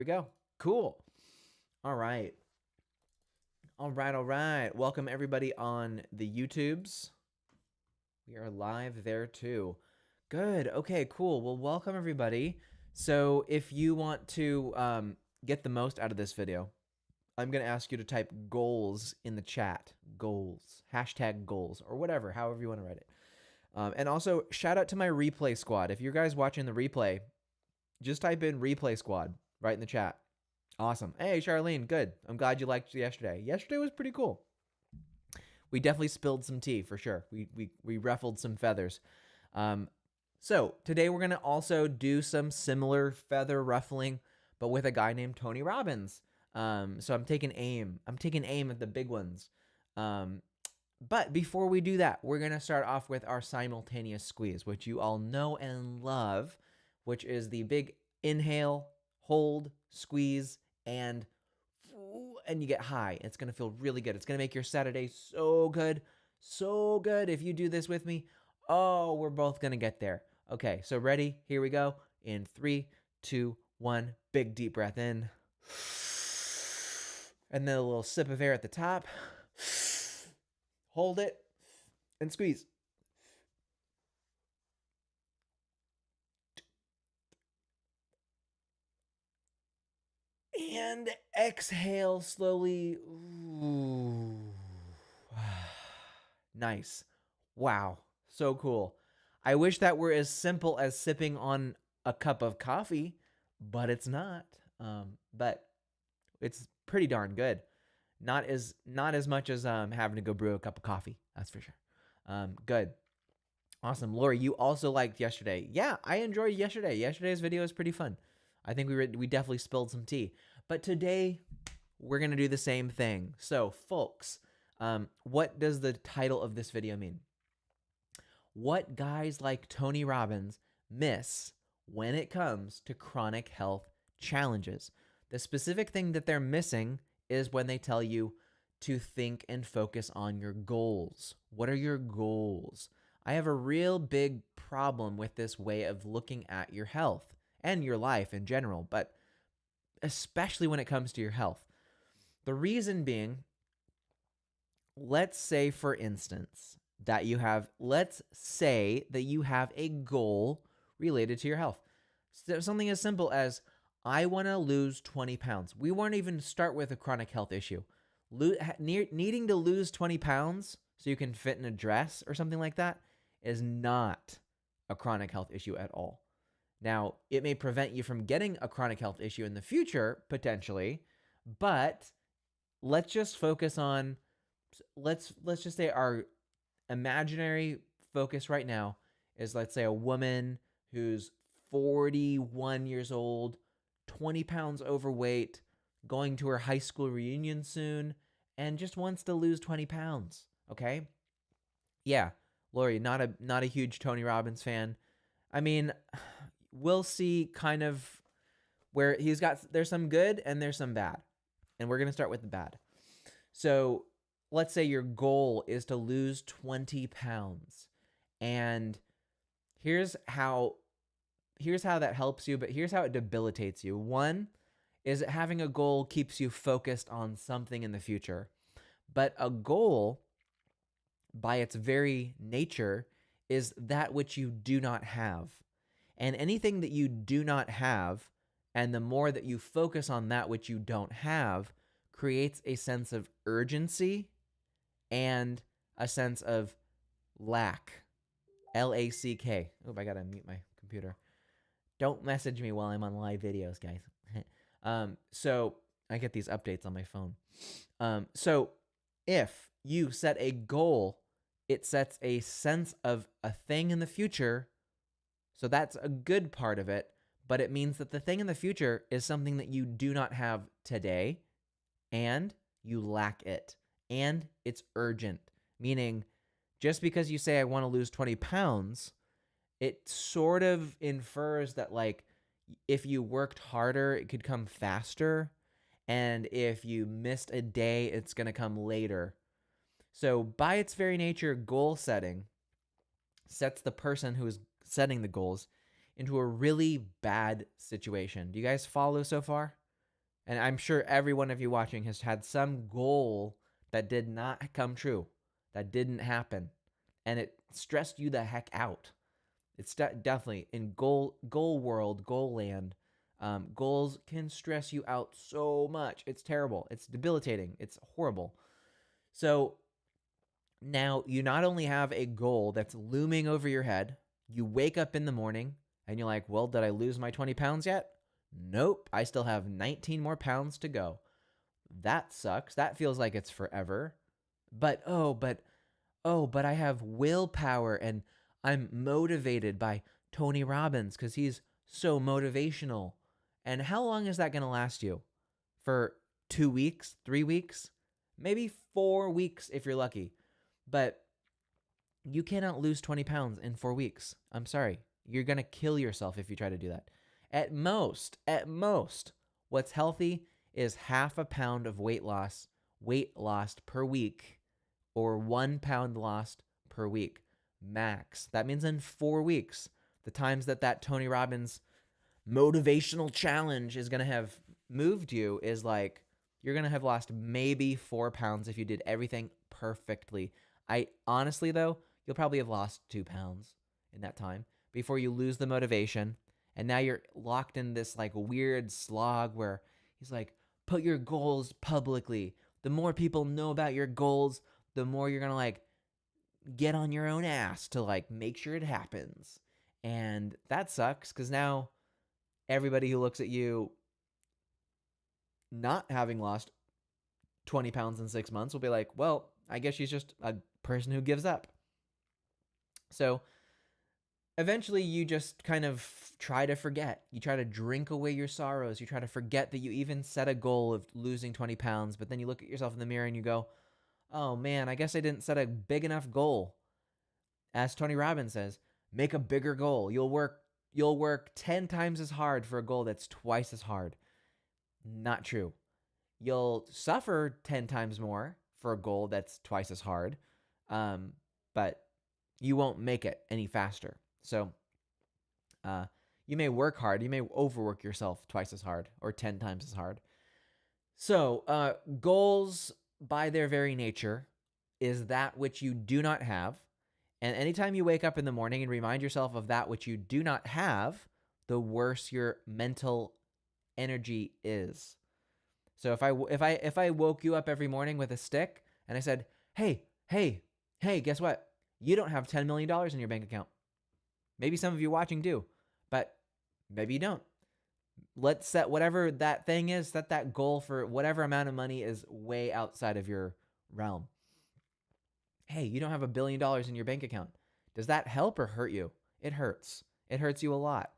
we go. Cool. All right. All right. Welcome everybody on the YouTubes. We are live there too. Good. Okay, cool. Well, welcome everybody. So if you want to get the most out of this video, I'm going to ask you to type goals in the chat. Goals. Hashtag goals or whatever, however you want to write it. And also, shout out to my replay squad. If you guys watching the replay, just type in replay squad right in the chat. Awesome. Hey, Charlene, good. I'm glad you liked yesterday. Yesterday was pretty cool. We definitely spilled some tea for sure. We ruffled some feathers. So today we're going to also do some similar feather ruffling, but with a guy named Tony Robbins. So I'm taking aim. I'm taking aim at the big ones. But before we do that, we're going to start off with our simultaneous squeeze, which you all know and love, which is the big inhale, hold, squeeze, and you get high. It's going to feel really good. It's going to make your Saturday so good. So good. If you do this with me, oh, we're both going to get there. Okay, so ready? Here we go. In 3, 2, 1. Big deep breath in. And then a little sip of air at the top. Hold it and squeeze. And exhale slowly. Ooh. Nice. Wow. So cool. I wish that were as simple as sipping on a cup of coffee, but it's not. But it's pretty darn good. Not as much as having to go brew a cup of coffee. That's for sure. Good. Awesome. Lori, you also liked yesterday. Yeah, I enjoyed yesterday. Yesterday's video was pretty fun. I think we definitely spilled some tea. But today, we're going to do the same thing. So, folks, what does the title of this video mean? What guys like Tony Robbins miss when it comes to chronic health challenges. The specific thing that they're missing is when they tell you to think and focus on your goals. What are your goals? I have a real big problem with this way of looking at your health and your life in general, but especially when it comes to your health. The reason being, let's say, for instance, that you have a goal related to your health. So something as simple as, I want to lose 20 pounds. We won't even start with a chronic health issue. Needing to lose 20 pounds so you can fit in a dress or something like that is not a chronic health issue at all. Now, it may prevent you from getting a chronic health issue in the future, potentially, but let's just focus on, let's just say our imaginary focus right now is, let's say, a woman who's 41 years old, 20 pounds overweight, going to her high school reunion soon, and just wants to lose 20 pounds, okay? Yeah, Lori, not a huge Tony Robbins fan. I mean, we'll see kind of where there's some good and there's some bad. And we're going to start with the bad. So let's say your goal is to lose 20 pounds. And here's how that helps you, but here's how it debilitates you. One is that having a goal keeps you focused on something in the future. But a goal, by its very nature, is that which you do not have. And anything that you do not have, and the more that you focus on that which you don't have, creates a sense of urgency and a sense of lack. L-A-C-K. Oh, I gotta mute my computer. Don't message me while I'm on live videos, guys. So I get these updates on my phone. So if you set a goal, it sets a sense of a thing in the future. So that's a good part of it, but it means that the thing in the future is something that you do not have today, and you lack it, and it's urgent. Meaning, just because you say, I want to lose 20 pounds, it sort of infers that, like, if you worked harder, it could come faster. And if you missed a day, it's going to come later. So by its very nature, goal setting sets the person who is setting the goals into a really bad situation. Do you guys follow so far? And I'm sure every one of you watching has had some goal that did not come true, that didn't happen, and it stressed you the heck out. It's definitely in goal world, goal land. Goals can stress you out so much. It's terrible. It's debilitating. It's horrible. So now you not only have a goal that's looming over your head, you wake up in the morning and you're like, well, did I lose my 20 pounds yet? Nope. I still have 19 more pounds to go. That sucks. That feels like it's forever. But I have willpower and I'm motivated by Tony Robbins because he's so motivational. And how long is that going to last you? For 2 weeks, 3 weeks, maybe 4 weeks if you're lucky. But you cannot lose 20 pounds in 4 weeks. I'm sorry. You're going to kill yourself if you try to do that. At most, what's healthy is half a pound of weight lost per week, or 1 pound lost per week, max. That means in 4 weeks, the times that Tony Robbins motivational challenge is going to have moved you is like, you're going to have lost maybe 4 pounds if you did everything perfectly. Honestly though, you'll probably have lost 2 pounds in that time before you lose the motivation. And now you're locked in this like weird slog where he's like, put your goals publicly. The more people know about your goals, the more you're going to like get on your own ass to like make sure it happens. And that sucks because now everybody who looks at you not having lost 20 pounds in 6 months will be like, well, I guess she's just a person who gives up. So eventually you just kind of try to forget. You try to drink away your sorrows. You try to forget that you even set a goal of losing 20 pounds, but then you look at yourself in the mirror and you go, oh man, I guess I didn't set a big enough goal. As Tony Robbins says, make a bigger goal. You'll work 10 times as hard for a goal that's twice as hard. Not true. You'll suffer 10 times more for a goal that's twice as hard, but you won't make it any faster. So you may work hard. You may overwork yourself twice as hard or 10 times as hard. So goals, by their very nature, is that which you do not have. And anytime you wake up in the morning and remind yourself of that which you do not have, the worse your mental energy is. So if I woke you up every morning with a stick and I said, hey, guess what? You don't have $10 million in your bank account. Maybe some of you watching do, but maybe you don't. Let's set whatever that thing is, set that goal for whatever amount of money is way outside of your realm. Hey, you don't have $1 billion in your bank account. Does that help or hurt you? It hurts. It hurts you a lot.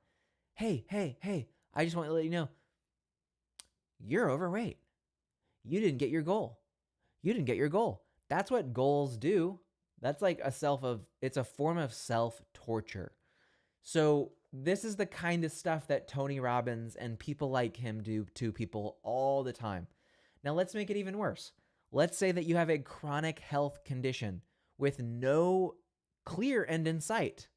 Hey, I just want to let you know, you're overweight. You didn't get your goal. That's what goals do. That's like it's a form of self-torture. So this is the kind of stuff that Tony Robbins and people like him do to people all the time. Now let's make it even worse. Let's say that you have a chronic health condition with no clear end in sight.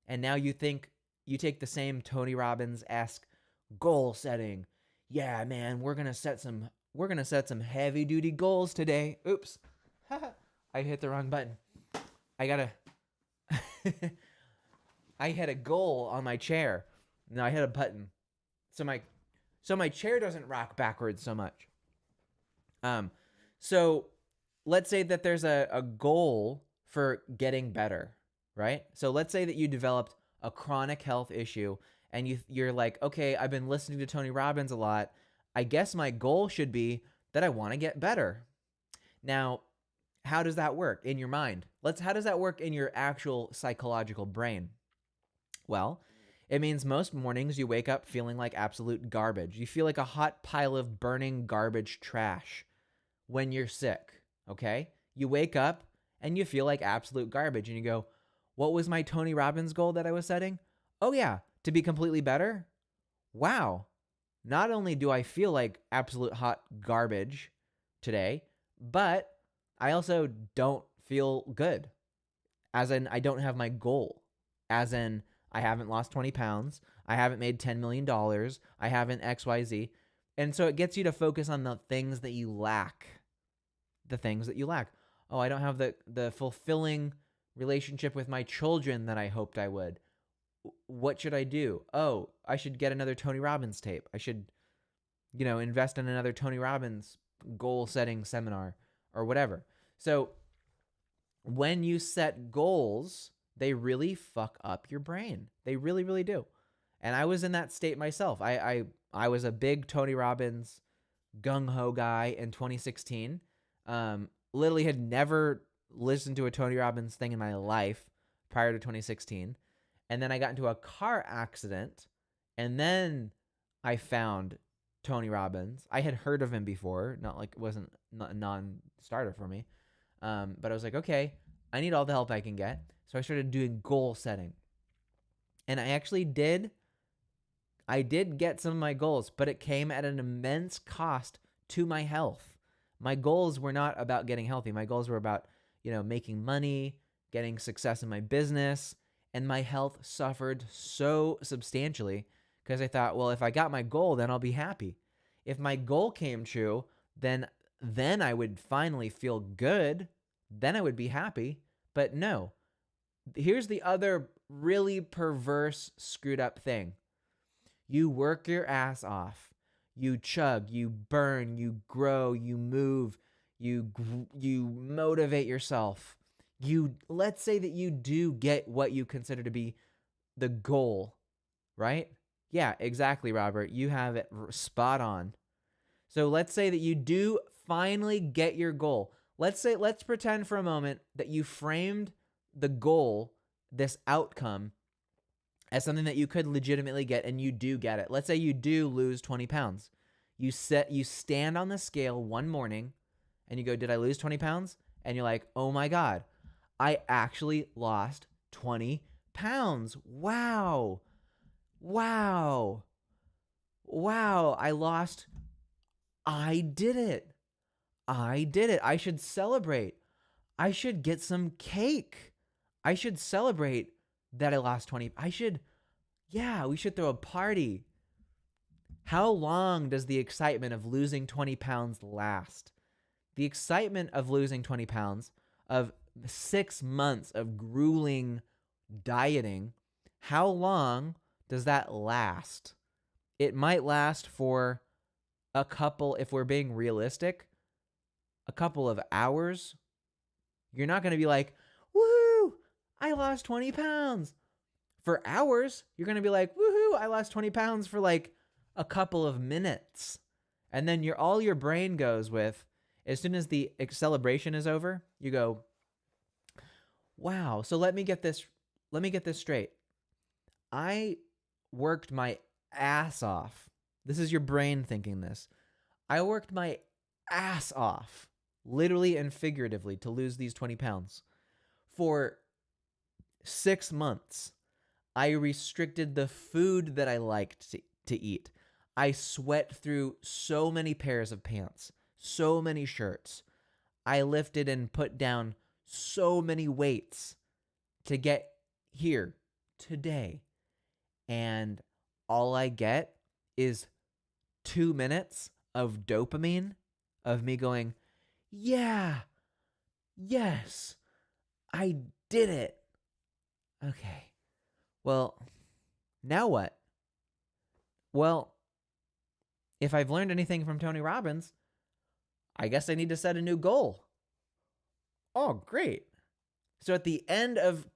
And now you take the same Tony Robbins-esque goal setting. Yeah, man, we're going to set some heavy duty goals today. Oops. I hit the wrong button. I had a goal on my chair. No, I hit a button. So my chair doesn't rock backwards so much. So let's say that there's a goal for getting better, right? So let's say that you developed a chronic health issue and you're like, okay, I've been listening to Tony Robbins a lot. I guess my goal should be that I want to get better. Now, how does that work in your mind? How does that work in your actual psychological brain? Well, it means most mornings you wake up feeling like absolute garbage. You feel like a hot pile of burning garbage trash when you're sick, okay? You wake up and you feel like absolute garbage and you go, what was my Tony Robbins goal that I was setting? Oh yeah, to be completely better? Wow. Not only do I feel like absolute hot garbage today, but I also don't feel good. As in, I don't have my goal. As in, I haven't lost 20 pounds. I haven't made $10 million. I haven't XYZ. And so it gets you to focus on the things that you lack. The things that you lack. Oh, I don't have the fulfilling relationship with my children that I hoped I would. What should I do? Oh, I should get another Tony Robbins tape. I should, invest in another Tony Robbins goal setting seminar or whatever. So when you set goals, they really fuck up your brain. They really, really do. And I was in that state myself. I was a big Tony Robbins gung-ho guy in 2016. Literally had never listened to a Tony Robbins thing in my life prior to 2016. And then I got into a car accident, and then I found Tony Robbins. I had heard of him before, it wasn't a non-starter for me. But I was like, okay, I need all the help I can get. So I started doing goal setting. And I did get some of my goals, but it came at an immense cost to my health. My goals were not about getting healthy. My goals were about, making money, getting success in my business, and my health suffered so substantially because I thought, well, if I got my goal, then I'll be happy. If my goal came true, then I would finally feel good. Then I would be happy. But no, here's the other really perverse, screwed up thing. You work your ass off. You chug, you burn, you grow, you move, you motivate yourself. Let's say that you do get what you consider to be the goal, right? Yeah, exactly, Robert. You have it spot on. So let's say that you do finally get your goal. Let's pretend for a moment that you framed the goal, this outcome, as something that you could legitimately get, and you do get it. Let's say you do lose 20 pounds. You stand on the scale one morning and you go, did I lose 20 pounds? And you're like, oh my God, I actually lost 20 pounds. Wow. I did it. I should celebrate. I should get some cake. I should celebrate that I lost 20. We should throw a party. How long does the excitement of losing 20 pounds last? The excitement of losing 20 pounds, of 6 months of grueling dieting, how long does that last? It might last for if we're being realistic, a couple of hours. You're not going to be like, woohoo, I lost 20 pounds. For hours, you're going to be like, woohoo, I lost 20 pounds for like a couple of minutes. And then all your brain goes with, as soon as the celebration is over, you go, wow. So let me get this straight. I worked my ass off. This is your brain thinking this. I worked my ass off, literally and figuratively, to lose these 20 pounds. For 6 months, I restricted the food that I liked to eat. I sweat through so many pairs of pants, so many shirts. I lifted and put down so many weights to get here today. And all I get is 2 minutes of dopamine of me going, yeah, yes, I did it. Okay. Well, now what? Well, if I've learned anything from Tony Robbins, I guess I need to set a new goal. Oh, great. So at the end of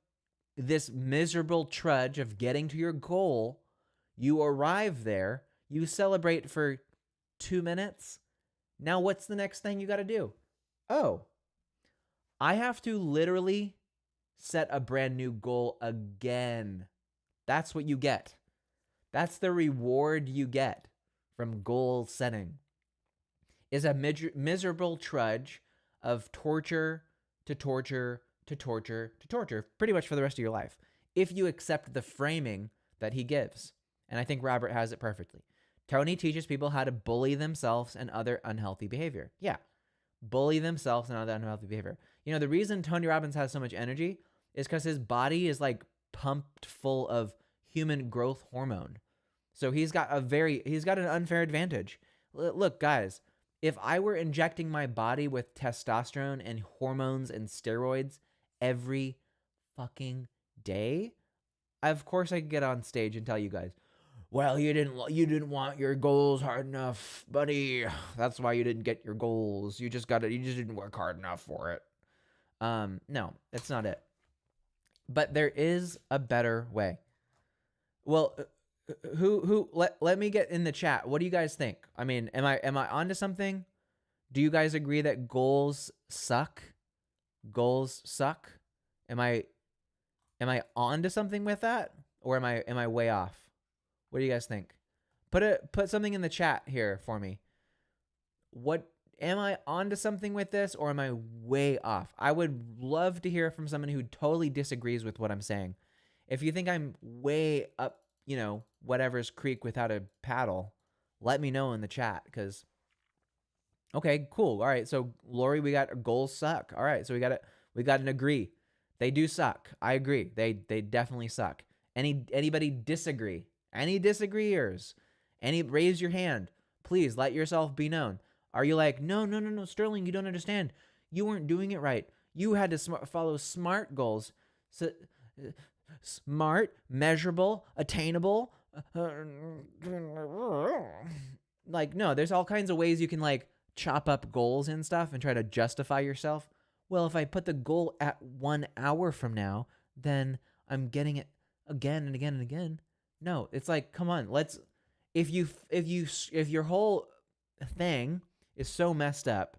this miserable trudge of getting to your goal, you arrive there, you celebrate for 2 minutes. Now what's the next thing you got to do? Oh, I have to literally set a brand new goal again. That's what you get. That's the reward you get from goal setting. Is a miserable trudge of torture to torture to torture to torture, pretty much for the rest of your life, if you accept the framing that he gives. And I think Robert has it perfectly. Tony teaches people how to bully themselves and other unhealthy behavior. Yeah, bully themselves and other unhealthy behavior. The reason Tony Robbins has so much energy is because his body is like pumped full of human growth hormone. So he's got an unfair advantage. Look, guys, if I were injecting my body with testosterone and hormones and steroids every fucking day, of course I could get on stage and tell you guys, well, you didn't want your goals hard enough, buddy. That's why you didn't get your goals. You just didn't work hard enough for it. No, that's not it. But there is a better way. Well, let me get in the chat. What do you guys think? I mean, am I onto something? Do you guys agree that goals suck? Goals suck? Am I onto something with that, or am I way off? What do you guys think? Put something in the chat here for me. What am I onto something with this, or am I way off? I would love to hear from someone who totally disagrees with what I'm saying. If you think I'm way up, whatever's creek without a paddle, let me know in the chat, because okay, cool. All right, so Lori, we got goals suck. All right, so we got an agree. They do suck. I agree. They definitely suck. Anybody disagree? Any disagreeers? Raise your hand. Please let yourself be known. Are you like, no, Sterling, you don't understand. You weren't doing it right. You had to follow SMART goals. So, smart, measurable, attainable. Like, no, there's all kinds of ways you can like chop up goals and stuff and try to justify yourself. Well, if I put the goal at 1 hour from now, then I'm getting it again and again and again. No, it's like, come on, if your whole thing is so messed up,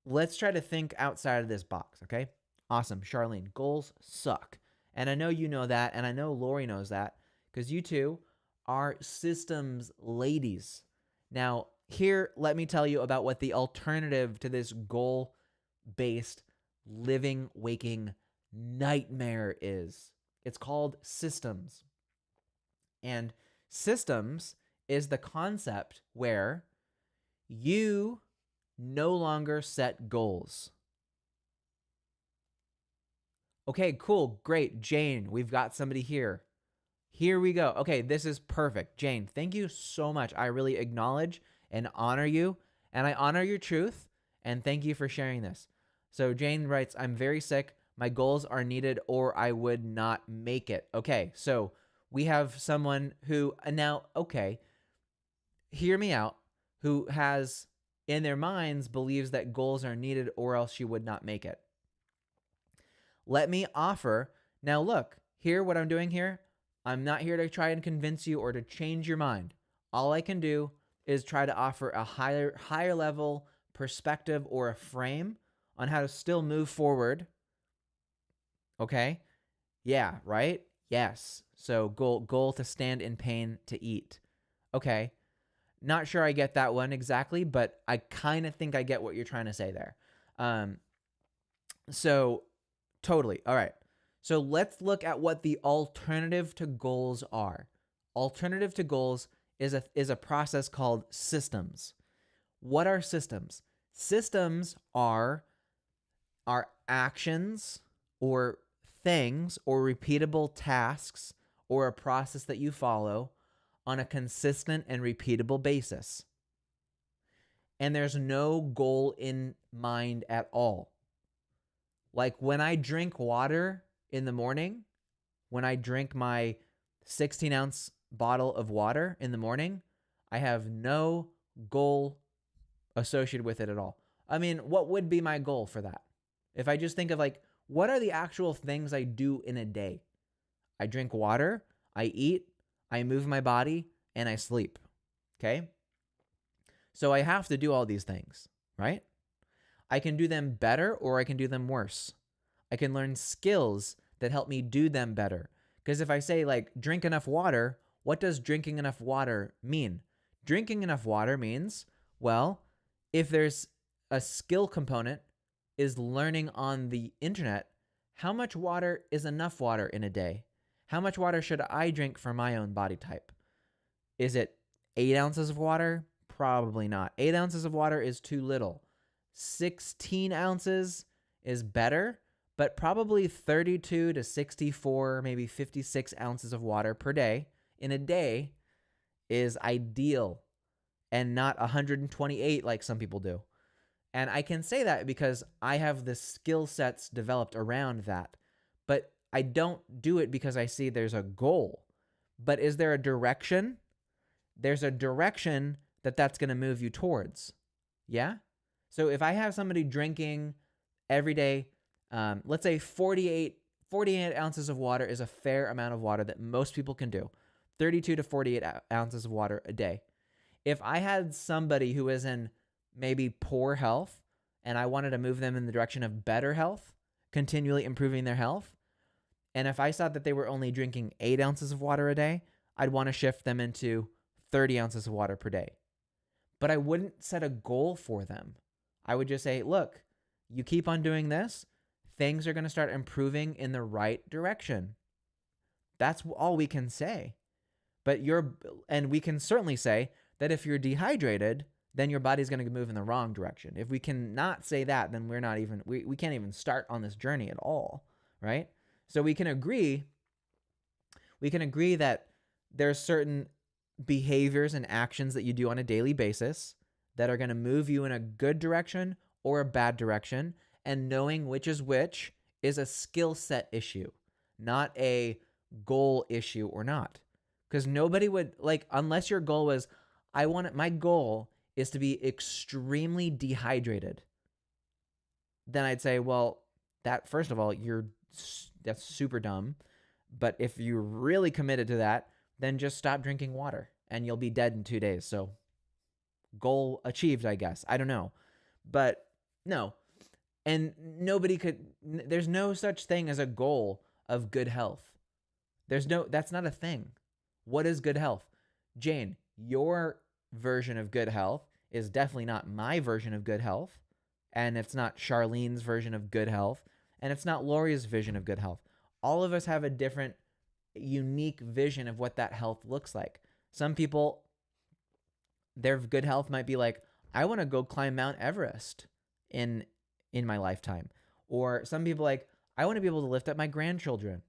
let's try to think outside of this box, okay? Awesome, Charlene, goals suck. And I know you know that, and I know Lori knows that, because you two are systems ladies. Now, here, let me tell you about what the alternative to this goal-based living, waking nightmare is. It's called systems. And systems is the concept where you no longer set goals. Okay, cool, great. Jane, we've got somebody here. Here we go. Okay, this is perfect. Jane, thank you so much. I really acknowledge and honor you, and I honor your truth, and thank you for sharing this. So Jane writes, I'm very sick. My goals are needed or I would not make it. Okay, so we have someone who, now, okay, hear me out, who has in their minds believes that goals are needed or else she would not make it. Let me offer, now look, here what I'm doing here, I'm not here to try and convince you or to change your mind. All I can do is try to offer a higher level perspective or a frame on how to still move forward. Okay? Yeah, right? Yes. So goal to stand in pain to eat. Okay. Not sure I get that one exactly, but I kind of think I get what you're trying to say there. So totally. All right. So let's look at what the alternative to goals are. Alternative to goals is a process called systems. What are systems? Systems are actions or things or repeatable tasks or a process that you follow on a consistent and repeatable basis. And there's no goal in mind at all. Like when I drink water in the morning, when I drink my 16-ounce bottle of water in the morning, I have no goal associated with it at all. I mean, what would be my goal for that? If I just think of like, what are the actual things I do in a day? I drink water, I eat, I move my body, and I sleep. Okay? So I have to do all these things, right? I can do them better or I can do them worse. I can learn skills that help me do them better. Because if I say like drink enough water, what does drinking enough water mean? Drinking enough water means, well, if there's a skill component is learning on the internet, how much water is enough water in a day? How much water should I drink for my own body type? Is it 8 ounces of water? Probably not. 8 ounces of water is too little. 16 ounces is better, but probably 32 to 64, maybe 56 ounces of water per day in a day is ideal. and not 128 like some people do. And I can say that because I have the skill sets developed around that. But I don't do it because I see there's a goal. But is there a direction? There's a direction that's going to move you towards. Yeah? So if I have somebody drinking every day, let's say 48 ounces of water is a fair amount of water that most people can do. 32 to 48 ounces of water a day. If I had somebody who is in maybe poor health and I wanted to move them in the direction of better health, continually improving their health, and if I saw that they were only drinking 8 ounces of water a day, I'd want to shift them into 30 ounces of water per day. But I wouldn't set a goal for them. I would just say, look, you keep on doing this, things are going to start improving in the right direction. That's all we can say. And we can certainly say that if you're dehydrated, then your body's going to move in the wrong direction. If we cannot say that, then we can't even start on this journey at all, right? So we can agree that there's certain behaviors and actions that you do on a daily basis that are going to move you in a good direction or a bad direction, and knowing which is a skill set issue, not a goal issue or not. Because nobody would, unless your goal was, my goal is to be extremely dehydrated, then I'd say, well, that, first of all, that's super dumb. But if you're really committed to that, then just stop drinking water and you'll be dead in 2 days. So goal achieved, I guess. I don't know. But no. And there's no such thing as a goal of good health. That's not a thing. What is good health? Jane, your version of good health is definitely not my version of good health. And it's not Charlene's version of good health. And it's not Lori's vision of good health. All of us have a different, unique vision of what that health looks like. Some people, their good health might be like, I want to go climb Mount Everest in my lifetime. Or some people like, I want to be able to lift up my grandchildren.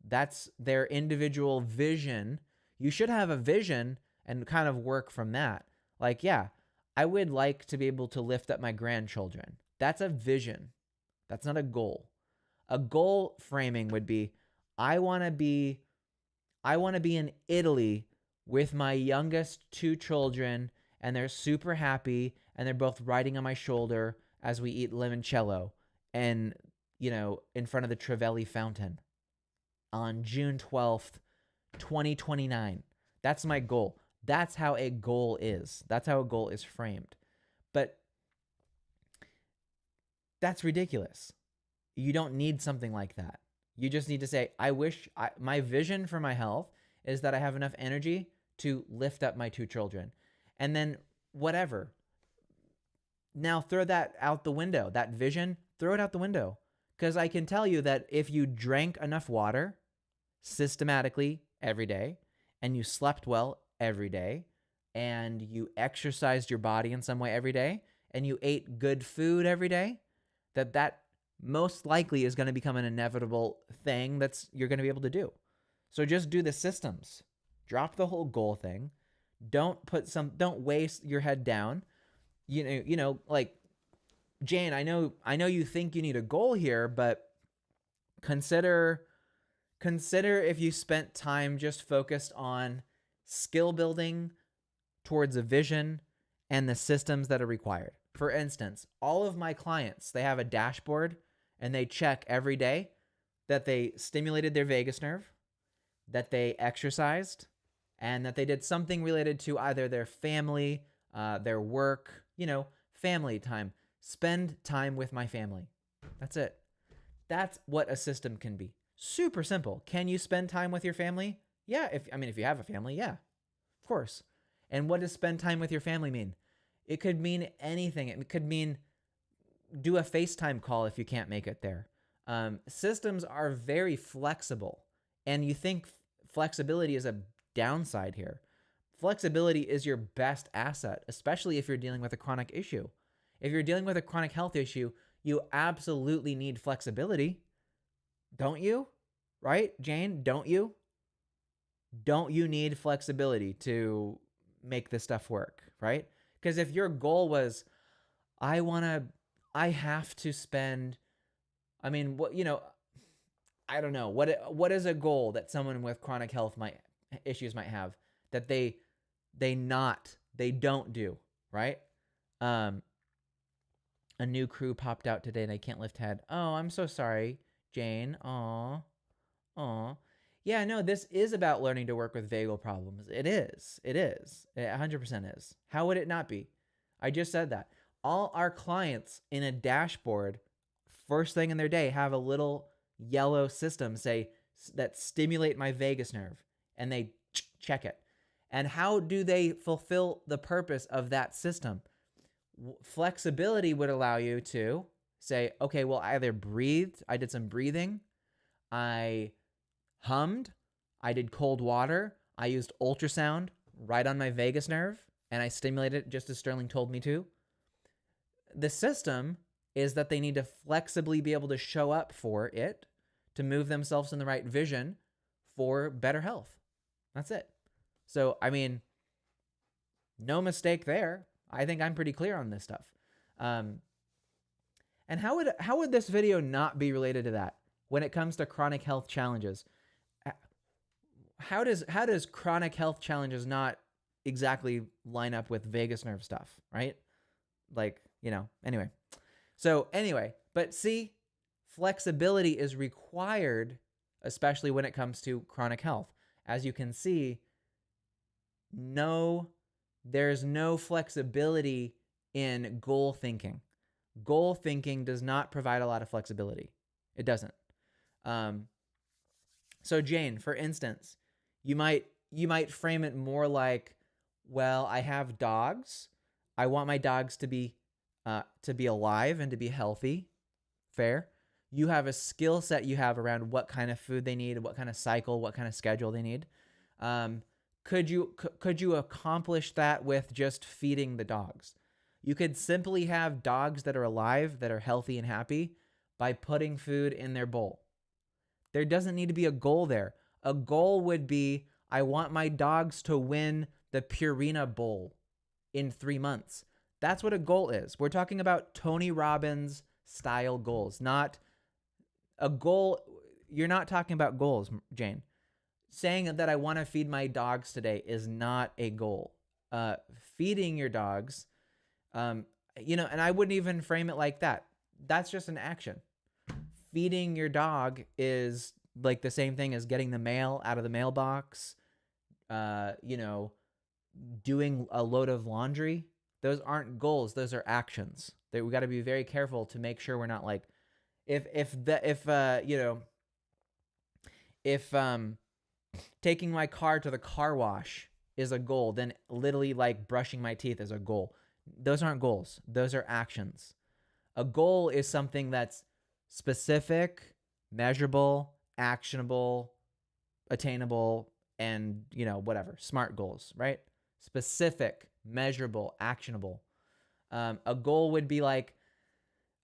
That's their individual vision. You should have a vision and kind of work from that. Like, yeah, I would like to be able to lift up my grandchildren. That's a vision. That's not a goal. A goal framing would be, I want to be in Italy with my youngest 2 children, and they're super happy, and they're both riding on my shoulder as we eat limoncello and, in front of the Trevelli fountain on June 12th, 2029. That's my goal. That's how a goal is. That's how a goal is framed. But that's ridiculous. You don't need something like that. You just need to say, my vision for my health is that I have enough energy to lift up my 2 children. And then whatever. Now throw that out the window. That vision, throw it out the window. Because I can tell you that if you drank enough water systematically every day, and you slept well every day, and you exercised your body in some way every day, and you ate good food every day, that most likely is going to become an inevitable thing you're going to be able to do. So just do the systems. Drop the whole goal thing. Don't waste your head down. Like, Jane, I know you think you need a goal here, but consider if you spent time just focused on skill building towards a vision and the systems that are required. For instance, all of my clients, they have a dashboard and they check every day that they stimulated their vagus nerve, that they exercised, and that they did something related to either their family, their work, family time. Spend time with my family. That's it. That's what a system can be. Super simple. Can you spend time with your family? Yeah. If you have a family, yeah, of course. And what does spend time with your family mean? It could mean anything. It could mean do a FaceTime call if you can't make it there. Systems are very flexible, and you think flexibility is a downside here. Flexibility is your best asset, especially if you're dealing with a chronic issue. If you're dealing with a chronic health issue, you absolutely need flexibility. Don't you? Right, Jane? Don't you? Don't you need flexibility to make this stuff work right? Because if your goal was, I have to spend, I mean, what, I don't know. What is a goal that someone with chronic health issues might have that they don't do, right? Um, a new crew popped out today and I can't lift head. Oh, I'm so sorry, Jane. Aw. Yeah, no, this is about learning to work with vagal problems. It is. It 100% is. How would it not be? I just said that. All our clients in a dashboard, first thing in their day, have a little yellow system that stimulate my vagus nerve, and they check it. And how do they fulfill the purpose of that system? Flexibility would allow you to say, okay, well, I either breathed, I did some breathing, I hummed, I did cold water, I used ultrasound right on my vagus nerve, and I stimulated it just as Sterling told me to. The system is that they need to flexibly be able to show up for it to move themselves in the right vision for better health. That's it. So, I mean, no mistake there. I think I'm pretty clear on this stuff. And how would this video not be related to that when it comes to chronic health challenges? How does chronic health challenges not exactly line up with vagus nerve stuff, right? Like, anyway. So anyway, but see, flexibility is required, especially when it comes to chronic health. As you can see, there's no flexibility in goal thinking. Goal thinking does not provide a lot of flexibility. It doesn't. So Jane, for instance, you might frame it more like, well, I have dogs. I want my dogs to be alive and to be healthy. Fair. You have a skill set you have around what kind of food they need, what kind of cycle, what kind of schedule they need. Could you accomplish that with just feeding the dogs? You could simply have dogs that are alive, that are healthy and happy by putting food in their bowl. There doesn't need to be a goal there. A goal would be, I want my dogs to win the Purina Bowl in 3 months. That's what a goal is. We're talking about Tony Robbins style goals, not a goal. You're not talking about goals, Jane. Saying that I want to feed my dogs today is not a goal. Feeding your dogs, and I wouldn't even frame it like that. That's just an action. Feeding your dog is like the same thing as getting the mail out of the mailbox, doing a load of laundry. Those aren't goals. Those are actions. We got to be very careful to make sure we're not like, if taking my car to the car wash is a goal, then literally like brushing my teeth is a goal. Those aren't goals. Those are actions. A goal is something that's specific, measurable, actionable, attainable, and, whatever. SMART goals, right? Specific, measurable, actionable. A goal would be like,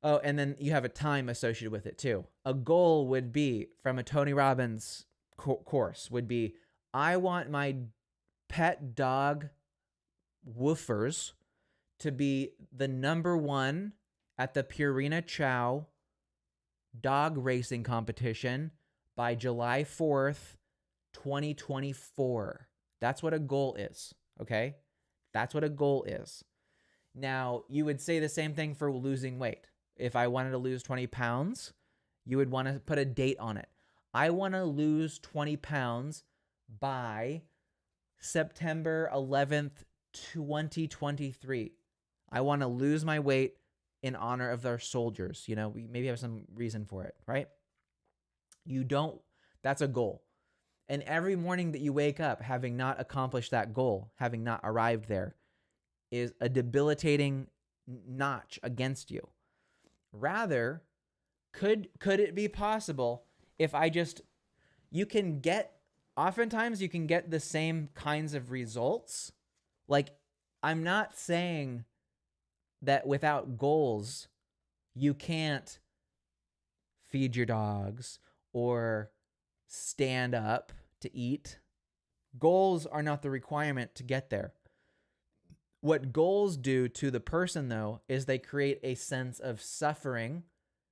oh, and then you have a time associated with it too. A goal would be, from a Tony Robbins course, would be, I want my pet dog woofers to be the number one at the Purina Chow dog racing competition by July 4th, 2024. That's what a goal is, okay? That's what a goal is. Now, you would say the same thing for losing weight. If I wanted to lose 20 pounds, you would want to put a date on it. I want to lose 20 pounds by September 11th, 2023. I want to lose my weight in honor of our soldiers. We maybe have some reason for it, right? That's a goal. And every morning that you wake up having not accomplished that goal, having not arrived there, is a debilitating notch against you. Rather, could it be possible if oftentimes you can get the same kinds of results. Like, I'm not saying that without goals, you can't feed your dogs or stand up to eat. Goals are not the requirement to get there. What goals do to the person, though, is they create a sense of suffering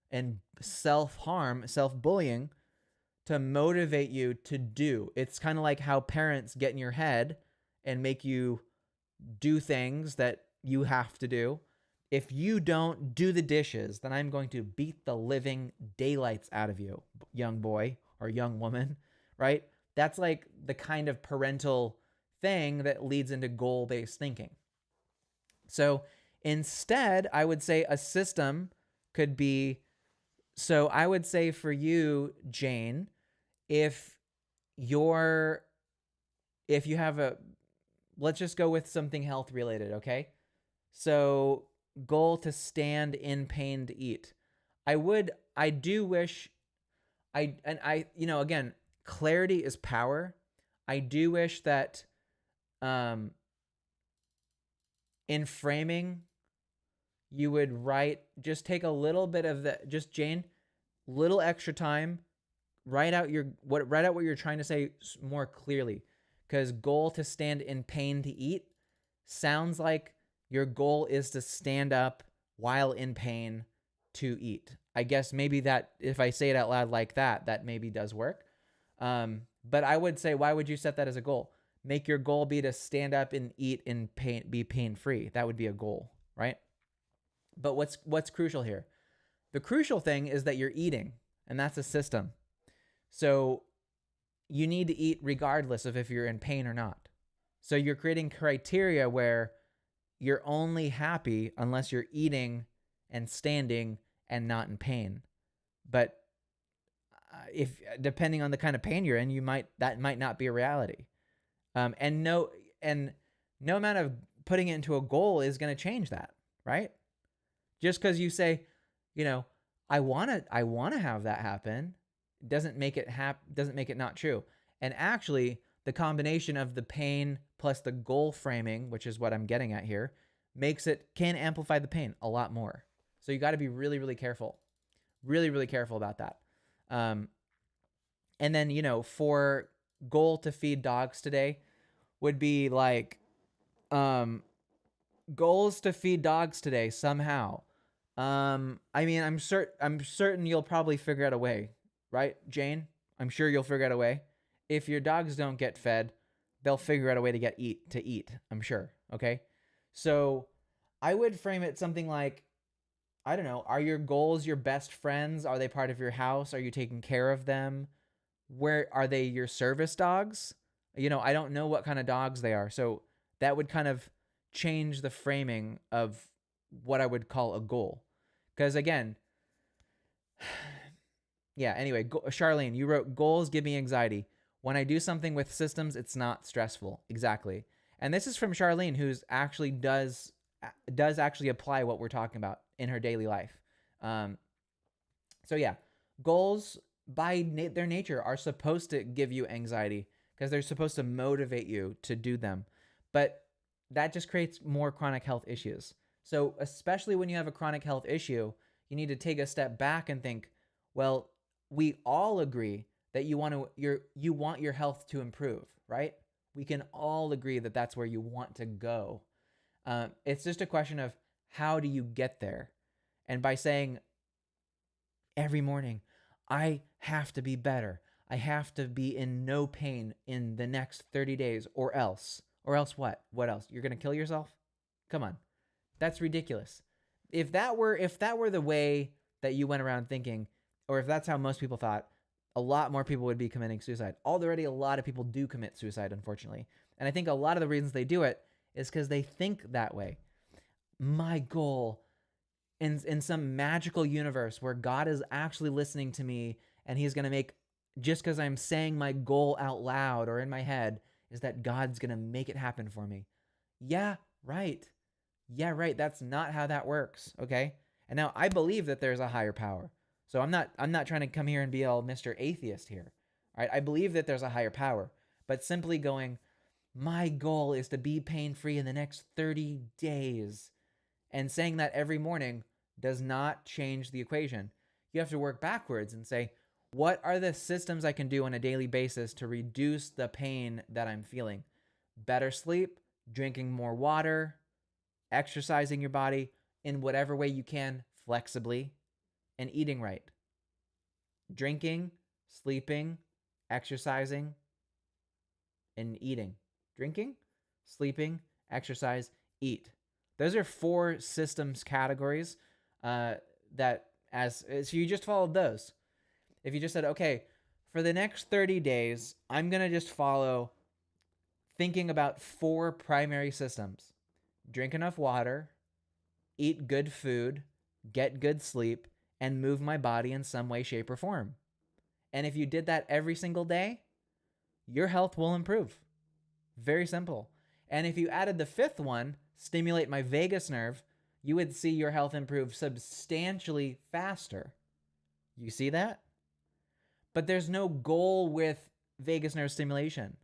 and self-harm, self-bullying to motivate you to do. It's kind of like how parents get in your head and make you do things that you have to do. If you don't do the dishes, then I'm going to beat the living daylights out of you, young boy or young woman, right? That's like the kind of parental thing that leads into goal-based thinking. So instead, I would say a system could be, so I would say for you, Jane, if you have let's just go with something health related, okay? So goal to stand in pain to eat. I do wish, again, clarity is power. I do wish that, in framing, you would just take a little bit of Jane, little extra time, write out what you're trying to say more clearly. Because goal to stand in pain to eat sounds like your goal is to stand up while in pain to eat. I guess maybe that if I say it out loud like that maybe does work. But I would say, why would you set that as a goal? Make your goal be to stand up and eat in pain, be pain-free. That would be a goal, right? But what's crucial here? The crucial thing is that you're eating, and that's a system. So you need to eat regardless of if you're in pain or not. So you're creating criteria where you're only happy unless you're eating and standing and not in pain. But if depending on the kind of pain you're in, that might not be a reality. And no amount of putting it into a goal is going to change that, right? Just because you say, I want to have that happen, doesn't make it not true. And actually, the combination of the pain plus the goal framing, which is what I'm getting at here, can amplify the pain a lot more. So you got to be really, really careful, really, really careful about that. And then, for goal to feed dogs today would be like, goals to feed dogs today somehow. I'm certain you'll probably figure out a way, right, Jane? I'm sure you'll figure out a way. If your dogs don't get fed, they'll figure out a way to eat, I'm sure, okay? So I would frame it something like, I don't know, are your goals your best friends? Are they part of your house? Are you taking care of them? Where are they your service dogs? I don't know what kind of dogs they are. So that would kind of change the framing of what I would call a goal. Because again, yeah, anyway, Charlene, you wrote, goals give me anxiety. When I do something with systems, it's not stressful. Exactly. And this is from Charlene, who's actually does actually apply what we're talking about in her daily life. So yeah, goals by their nature are supposed to give you anxiety because they're supposed to motivate you to do them. But that just creates more chronic health issues. So especially when you have a chronic health issue, you need to take a step back and think, well, we all agree that you want your health to improve, right? We can all agree that that's where you want to go. It's just a question of how do you get there? And by saying every morning, I have to be better. I have to be in no pain in the next 30 days or else what? What else? You're going to kill yourself? Come on. That's ridiculous. If that were the way that you went around thinking, or if that's how most people thought, a lot more people would be committing suicide. Already a lot of people do commit suicide, unfortunately. And I think a lot of the reasons they do it is because they think that way. My goal in some magical universe where God is actually listening to me and he's going to make, just because I'm saying my goal out loud or in my head, is that God's going to make it happen for me. Yeah, right. Yeah, right. That's not how that works, okay? And now I believe that there's a higher power. So I'm not trying to come here and be all Mr. Atheist here. All right? I believe that there's a higher power, but simply going, my goal is to be pain-free in the next 30 days, and saying that every morning does not change the equation. You have to work backwards and say, what are the systems I can do on a daily basis to reduce the pain that I'm feeling? Better sleep, drinking more water, exercising your body in whatever way you can flexibly, and eating right. Drinking, sleeping, exercising, and eating. Drinking, sleeping, exercise, eat. Those are 4 systems categories that so you just followed those. If you just said, okay, for the next 30 days, I'm going to just follow thinking about 4 primary systems. Drink enough water, eat good food, get good sleep, and move my body in some way, shape, or form. And if you did that every single day, your health will improve. Very simple. And if you added the 5th one, stimulate my vagus nerve, you would see your health improve substantially faster. You see that? But there's no goal with vagus nerve stimulation.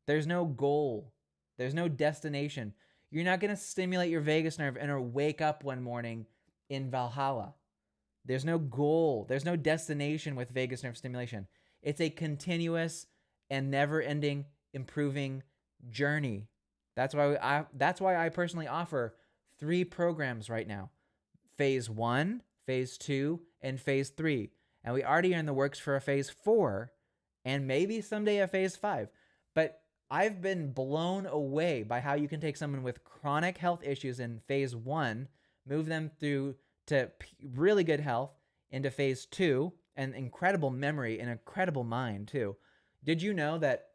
There's no goal. There's no destination. You're not going to stimulate your vagus nerve and wake up one morning in Valhalla. There's no goal. There's no destination with vagus nerve stimulation. It's a continuous and never-ending improving journey. That's why I personally offer 3 programs right now. Phase 1, Phase 2, and Phase 3. And we already are in the works for a Phase 4 and maybe someday a Phase 5. But I've been blown away by how you can take someone with chronic health issues in Phase 1, move them through to really good health into Phase 2, and incredible memory and incredible mind too. Did you know that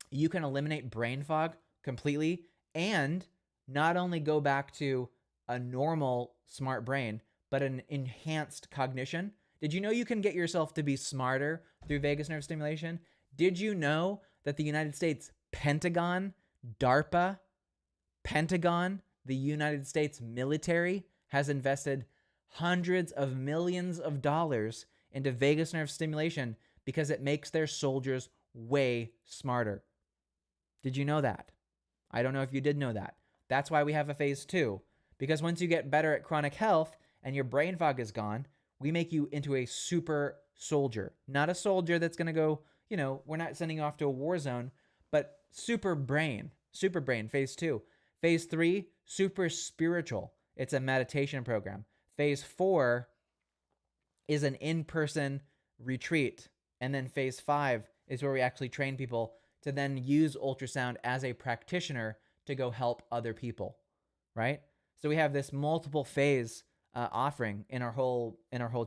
you can eliminate brain fog completely and not only go back to a normal smart brain, but an enhanced cognition? Did you know you can get yourself to be smarter through vagus nerve stimulation? Did you know that the United States Pentagon, DARPA, the United States military has invested hundreds of millions of dollars into vagus nerve stimulation because it makes their soldiers way smarter? Did you know that? I don't know if you did know that. That's why we have a Phase 2. Because once you get better at chronic health and your brain fog is gone, we make you into a super soldier. Not a soldier that's going to go, we're not sending you off to a war zone, but super brain, Phase 2. Phase 3, super spiritual. It's a meditation program. Phase 4 is an in-person retreat. And then Phase 5 is where we actually train people to then use ultrasound as a practitioner to go help other people, right? So we have this multiple phase offering in our whole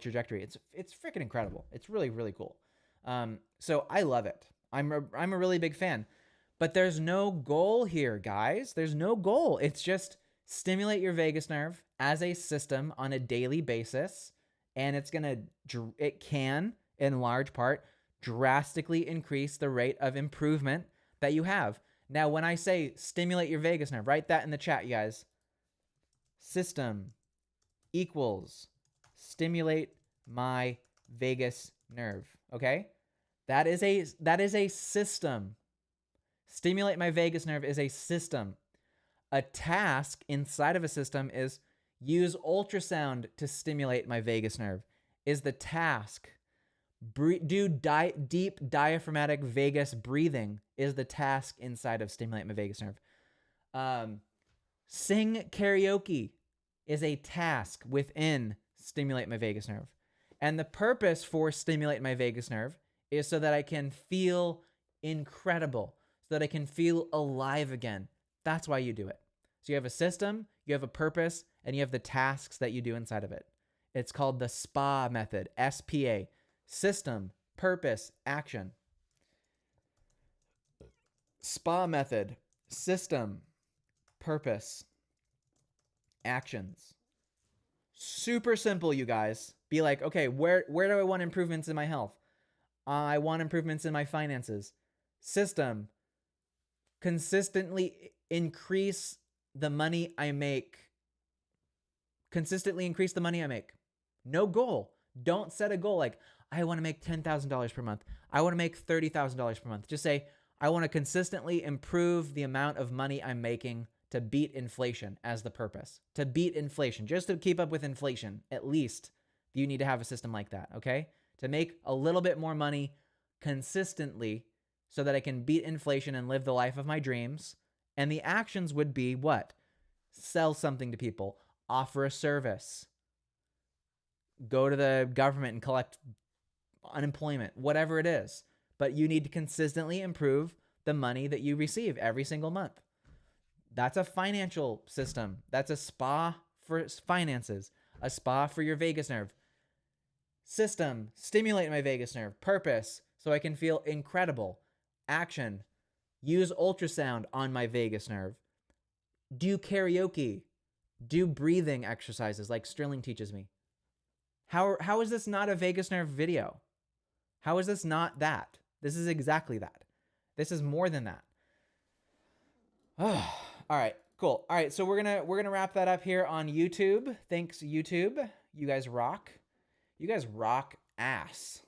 trajectory. It's freaking incredible. It's really, really cool. So I love it. I'm a really big fan. But there's no goal here, guys. There's no goal. It's just stimulate your vagus nerve as a system on a daily basis, and it can, in large part, drastically increase the rate of improvement that you have. Now, when I say stimulate your vagus nerve, write that in the chat, you guys. System equals stimulate my vagus nerve. Okay? That is a system. Stimulate my vagus nerve is a system. A task inside of a system is use ultrasound to stimulate my vagus nerve, is the task. Do deep diaphragmatic vagus breathing is the task inside of stimulate my vagus nerve. Sing karaoke is a task within stimulate my vagus nerve. And the purpose for stimulate my vagus nerve is so that I can feel incredible, so that I can feel alive again. That's why you do it. So you have a system, you have a purpose, and you have the tasks that you do inside of it. It's called the SPA method, S-P-A. System, purpose, action. SPA method, system, purpose, actions. Super simple, you guys. Be like, okay, where do I want improvements in my health? I want improvements in my finances. System, consistently increase the money I make. Consistently increase the money I make. No goal. Don't set a goal like, I want to make $10,000 per month. I want to make $30,000 per month. Just say, I want to consistently improve the amount of money I'm making to beat inflation as the purpose. To beat inflation, just to keep up with inflation, at least you need to have a system like that, okay? To make a little bit more money consistently so that I can beat inflation and live the life of my dreams. And the actions would be what? sell something to people, offer a service, go to the government and collect unemployment, whatever it is. But you need to consistently improve the money that you receive every single month. That's a financial system. That's a spa for finances, a spa for your vagus nerve. System, stimulate my vagus nerve. Purpose, so I can feel incredible. Action, use ultrasound on my vagus nerve. Do karaoke. Do breathing exercises like Sterling teaches me. How is this not a vagus nerve video? How is this not that? This is exactly that. This is more than that. All right, cool. All right, so we're gonna wrap that up here on YouTube. Thanks, YouTube. You guys rock. You guys rock ass.